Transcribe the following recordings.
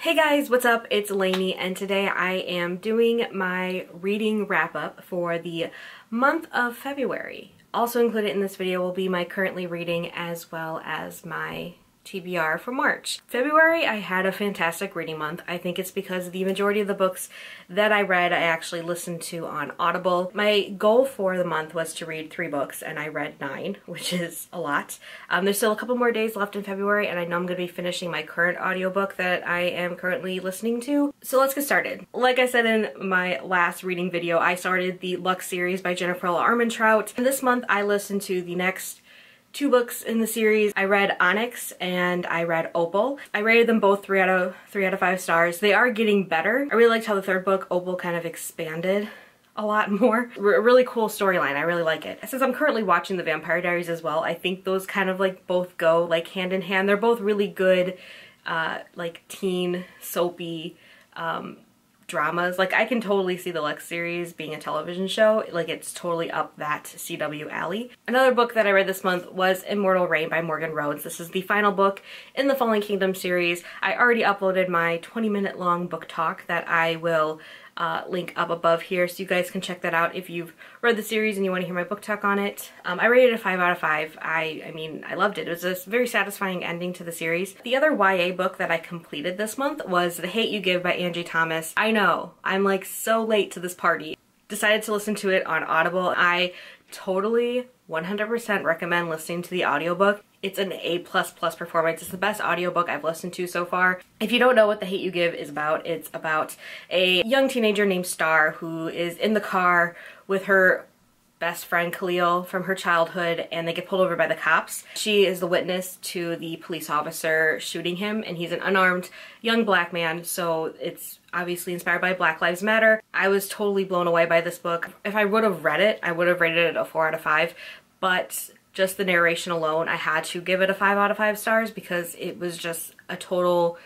Hey guys, what's up? It's Lainey, and today I am doing my reading wrap-up for the month of February. Also included in this video will be my currently reading as well as my TBR for March. February, I had a fantastic reading month. I think it's because the majority of the books that I read I actually listened to on Audible. My goal for the month was to read 3 books, and I read 9, which is a lot. There's still a couple more days left in February, and I know I'm going to be finishing my current audiobook that I am currently listening to. So let's get started. Like I said in my last reading video, I started the Lux series by Jennifer L. Armentrout. And this month I listened to the next 2 books in the series. I read Onyx and I read Opal. I rated them both 3 out of 5 stars. They are getting better. I really liked how the 3rd book, Opal, kind of expanded a lot more. A really cool storyline. I really like it. Since I'm currently watching The Vampire Diaries as well, I think those kind of like both go like hand in hand. They're both really good like teen soapy dramas. Like I can totally see the Lux series being a television show. Like it's totally up that CW alley. Another book that I read this month was Immortal Reign by Morgan Rhodes. This is the final book in the Fallen Kingdom series. I already uploaded my 20-minute long book talk that I will link up above here, so you guys can check that out if you've read the series and you want to hear my book talk on it. I rated it a 5 out of 5. I mean, I loved it. It was a very satisfying ending to the series. The other YA book that I completed this month was The Hate U Give by Angie Thomas. I know, I'm like so late to this party. Decided to listen to it on Audible. I totally 100% recommend listening to the audiobook. It's an A++ performance. It's the best audiobook I've listened to so far. If you don't know what The Hate U Give is about, it's about a young teenager named Star who is in the car with her best friend Khalil from her childhood, and they get pulled over by the cops. She is the witness to the police officer shooting him, and he's an unarmed young black man, so it's obviously inspired by Black Lives Matter. I was totally blown away by this book. If I would have read it, I would have rated it a 4 out of 5, but just the narration alone, I had to give it a 5 out of 5 stars because it was just a total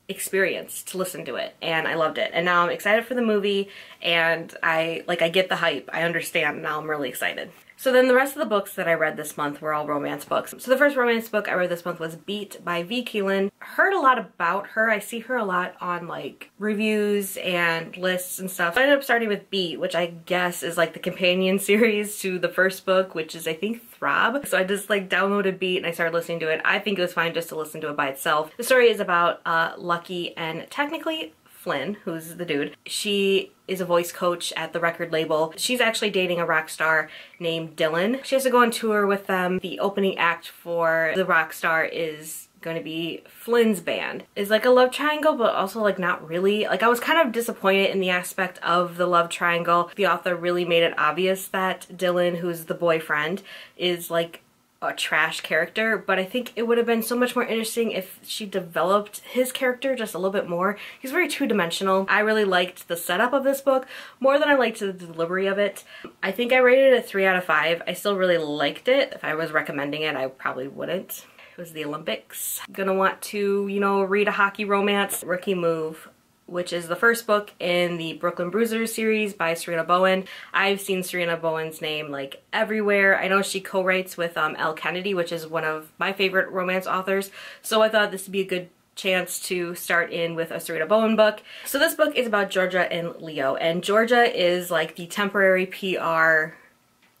experience to listen to it, and I loved it. And now I'm excited for the movie, and I get the hype. I understand. Now I'm really excited. So then the rest of the books that I read this month were all romance books. So the first romance book I read this month was Beat by V. Keelan. Heard a lot about her. I see her a lot on like reviews and lists and stuff. I ended up starting with Beat, which I guess is like the companion series to the first book, which is I think Throb. So I just like downloaded Beat and I started listening to it. I think it was fine just to listen to it by itself. The story is about Lucky and technically Flynn, who's the dude. She is a voice coach at the record label. She's actually dating a rock star named Dylan. She has to go on tour with them. The opening act for the rock star is going to be Flynn's band. It's like a love triangle, but also like not really. Like I was kind of disappointed in the aspect of the love triangle. The author really made it obvious that Dylan, who's the boyfriend, is like a trash character, but I think it would have been so much more interesting if she developed his character just a little bit more. He's very two-dimensional. I really liked the setup of this book more than I liked the delivery of it. I think I rated it a 3 out of 5. I still really liked it. If I was recommending it, I probably wouldn't. It was the Olympics. I'm gonna want to, you know, read a hockey romance. Rookie Move, which is the first book in the Brooklyn Bruisers series by Serena Bowen. I've seen Serena Bowen's name like everywhere. I know she co-writes with Elle Kennedy, which is one of my favorite romance authors. So I thought this would be a good chance to start in with a Serena Bowen book. So this book is about Georgia and Leo, and Georgia is like the temporary PR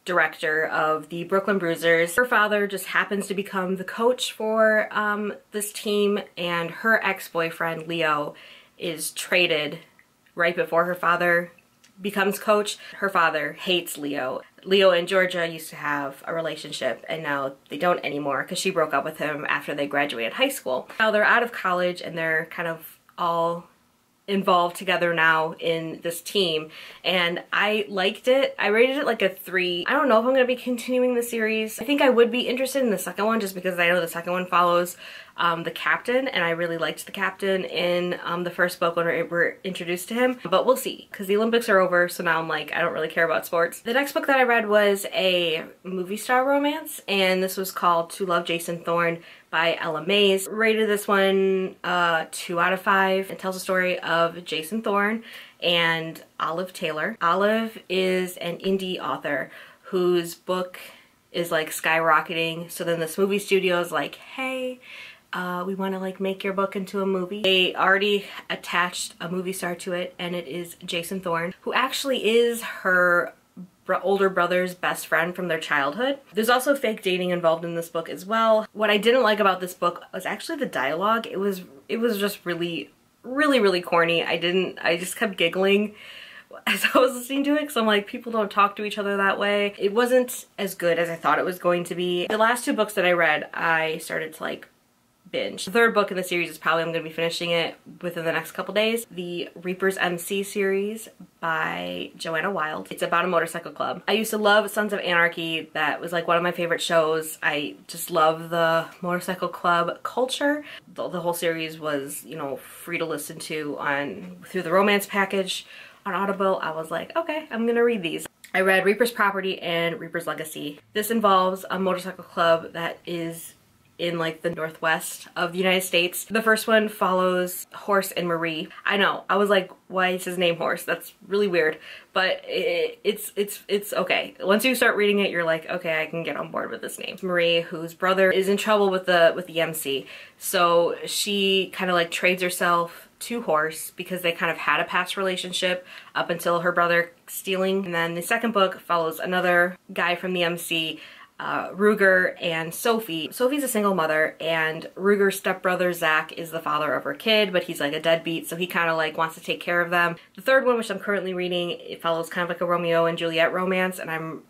director of the Brooklyn Bruisers. Her father just happens to become the coach for this team, and her ex-boyfriend Leo is traded right before her father becomes coach. Her father hates Leo. Leo and Georgia used to have a relationship, and now they don't anymore because she broke up with him after they graduated high school. Now they're out of college and they're kind of all involved together now in this team, and I liked it. I rated it like a 3. I don't know if I'm going to be continuing the series. I think I would be interested in the second one just because I know the second one follows the captain, and I really liked the captain in the first book when we were introduced to him. But we'll see, because the Olympics are over, so now I'm like, I don't really care about sports. The next book that I read was a movie star romance, and this was called To Love Jason Thorne by Ella Mays. Rated this one 2 out of 5. It tells the story of Jason Thorne and Olive Taylor. Olive is an indie author whose book is like skyrocketing, so then this movie studio is like, hey, we want to like make your book into a movie. They already attached a movie star to it, and it is Jason Thorne, who actually is her older brother's best friend from their childhood. There's also fake dating involved in this book as well. What I didn't like about this book was actually the dialogue. It was just really corny. I just kept giggling as I was listening to it, because I'm like, people don't talk to each other that way. It wasn't as good as I thought it was going to be. The last two books that I read, I started to like binge. The third book in the series is probably, I'm going to be finishing it within the next couple days. The Reaper's MC series by Joanna Wild. It's about a motorcycle club. I used to love Sons of Anarchy. That was like one of my favorite shows. I just love the motorcycle club culture. The whole series was, you know, free to listen to through the romance package on Audible. I was like, okay, I'm gonna read these. I read Reaper's Property and Reaper's Legacy. This involves a motorcycle club that is in like the northwest of the United States. The first one follows Horse and Marie. I know, I was like, why is his name Horse? That's really weird, but it's okay. Once you start reading it, you're like, okay, I can get on board with this name. Marie, whose brother is in trouble with the MC, so she kind of like trades herself to Horse because they kind of had a past relationship up until her brother stealing. And then the second book follows another guy from the MC, Ruger and Sophie. Sophie's a single mother, and Ruger's stepbrother Zach is the father of her kid, but he's like a deadbeat, so he kind of like wants to take care of them. The third one, which I'm currently reading, it follows kind of like a Romeo and Juliet romance, and I'm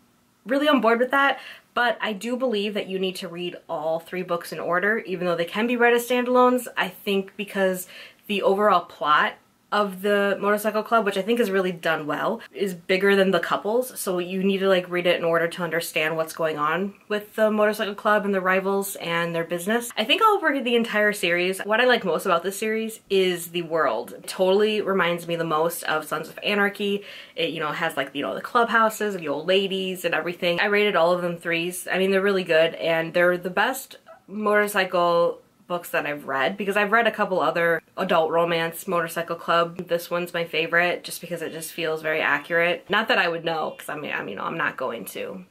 really on board with that. But I do believe that you need to read all three books in order, even though they can be read as standalones. I think because the overall plot of the motorcycle club, which I think is really done well, is bigger than the couples, so you need to like read it in order to understand what's going on with the motorcycle club and the rivals and their business. I think I'll read the entire series. What I like most about this series is the world. It totally reminds me the most of Sons of Anarchy. It, you know, has like, you know, the clubhouses and the old ladies and everything. I rated all of them 3s. I mean, they're really good, and they're the best motorcycle books that I've read, because I've read a couple other adult romance motorcycle club. This one's my favorite just because it just feels very accurate. Not that I would know, because I mean, I'm not going to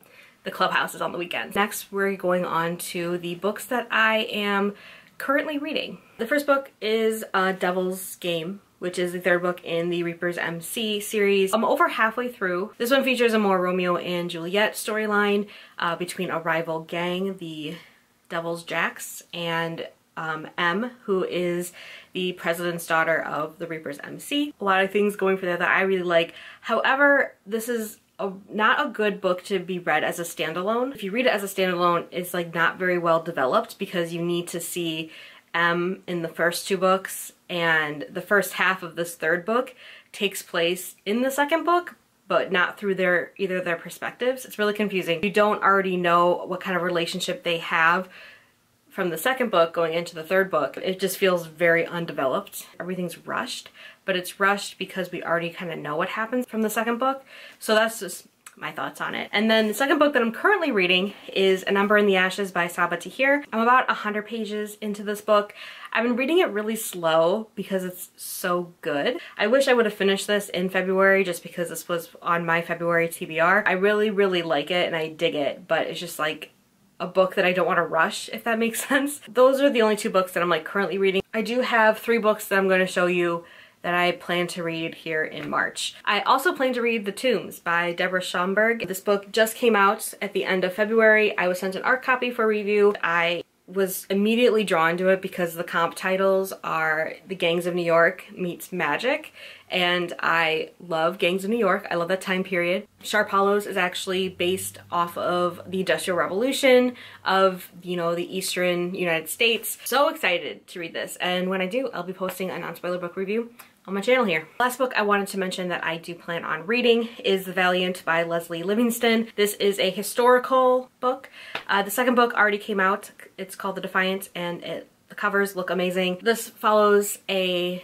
the clubhouses on the weekends. Next, we're going on to the books that I am currently reading. The first book is Devil's Game, which is the third book in the Reaper's MC series. I'm over halfway through. This one features a more Romeo and Juliet storyline between a rival gang, the Devil's Jacks, and M, who is the president's daughter of the Reaper's MC. A lot of things going for there that I really like. However, this is not a good book to be read as a standalone. If you read it as a standalone, it's like not very well developed, because you need to see M in the first two books, and the first half of this third book takes place in the second book, but not through either their perspectives. It's really confusing. You don't already know what kind of relationship they have from the second book going into the third book. It just feels very undeveloped. Everything's rushed, but it's rushed because we already kind of know what happens from the second book. So that's just my thoughts on it. And then the second book that I'm currently reading is An Ember in the Ashes by Sabaa Tahir. I'm about 100 pages into this book. I've been reading it really slow because it's so good. I wish I would have finished this in February, just because this was on my February TBR. I really like it and I dig it, but it's just like a book that I don't want to rush, if that makes sense. Those are the only two books that I'm like currently reading. I do have 3 books that I'm going to show you that I plan to read here in March. I also plan to read The Tombs by Deborah Schomburg. This book just came out at the end of February. I was sent an art copy for review. I was immediately drawn to it because the comp titles are The Gangs of New York meets Magic, and I love Gangs of New York. I love that time period. Sharp Hollows is actually based off of the Industrial Revolution of, you know, the Eastern United States. So excited to read this, and when I do, I'll be posting a non-spoiler book review on my channel here. Last book I wanted to mention that I do plan on reading is The Valiant by Leslie Livingston. This is a historical book. The second book already came out. It's called The Defiant, and the covers look amazing. This follows a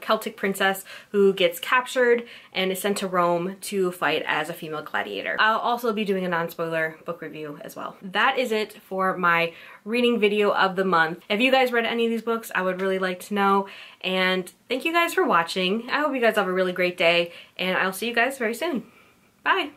Celtic princess who gets captured and is sent to Rome to fight as a female gladiator. I'll also be doing a non-spoiler book review as well. That is it for my reading video of the month. If you guys read any of these books, I would really like to know. And thank you guys for watching. I hope you guys have a really great day, and I'll see you guys very soon. Bye!